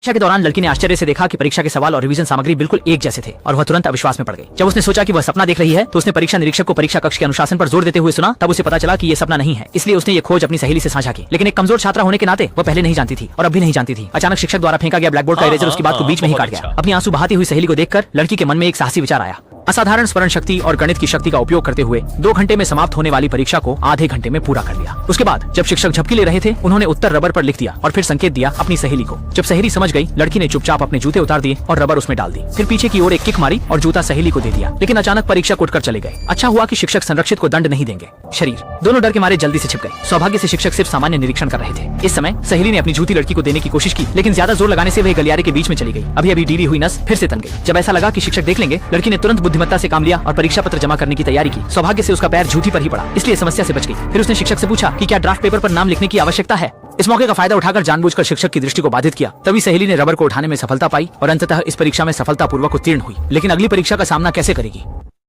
परीक्षा के दौरान लड़की ने आश्चर्य से देखा कि परीक्षा के सवाल और रिवीजन सामग्री बिल्कुल एक जैसे थे और वह तुरंत अविश्वास में पड़ गई। जब उसने सोचा कि वह सपना देख रही है तो उसने परीक्षा निरीक्षक को परीक्षा कक्ष के अनुशासन पर जोर देते हुए सुना। तब उसे पता चला कि ये सपना नहीं है, इसलिए उसने ये खोज अपनी सहेली से साझा की। लेकिन एक कमजोर छात्रा होने के नाते वह पहले नहीं जानती थी और अब भी नहीं जानती थी। अचानक शिक्षक द्वारा फेंका गया ब्लैकबोर्ड का इरेजर उसकी बात को बीच में ही काट गया। अपनी आंसू बहाती हुई सहेली को देखकर लड़की के मन में एक साहसी विचार आया। असाधारण स्मरण शक्ति और गणित की शक्ति का उपयोग करते हुए 2 घंटे में समाप्त होने वाली परीक्षा को आधे घंटे में पूरा कर लिया। उसके बाद जब शिक्षक झपकी ले रहे थे, उन्होंने उत्तर रबर पर लिख दिया और फिर संकेत दिया अपनी सहेली को। जब सहेली समझ गई, लड़की ने चुपचाप अपने जूते उतार दिए और रबर उसमें डाल दी। फिर पीछे की ओर एक किक मारी और जूता सहेली को दे दिया। लेकिन अचानक परीक्षा उठकर चले गए। अच्छा हुआ कि शिक्षक संरक्षित को दंड नहीं देंगे। शरीर दोनों डर के मारे जल्दी से छिप गए। सौभाग्य से शिक्षक सिर्फ सामान्य निरीक्षण कर रहे थे। इस समय सहेली ने अपनी जूती लड़की को देने की कोशिश की, लेकिन ज्यादा जोर लगाने से वह गलियारे के बीच में चली गई। अभी ढीली हुई नस फिर से तन गई। जब ऐसा लगा कि शिक्षक देख लेंगे, लड़की ने तुरंत बुद्धिमत्ता से काम लिया और परीक्षा पत्र जमा करने की तैयारी की। सौभाग्य से उसका पैर जूती पर ही पड़ा, इसलिए समस्या से बच गई। फिर उसने शिक्षक से पूछा कि क्या ड्राफ्ट पेपर पर नाम लिखने की आवश्यकता है। इस मौके का फायदा उठाकर जानबूझकर शिक्षक की दृष्टि को बाधित किया। तभी सहेली ने रबर को उठाने में सफलता पाई और अंततः इस परीक्षा में सफलतापूर्वक उत्तीर्ण हुई। लेकिन अगली परीक्षा का सामना कैसे करेगी?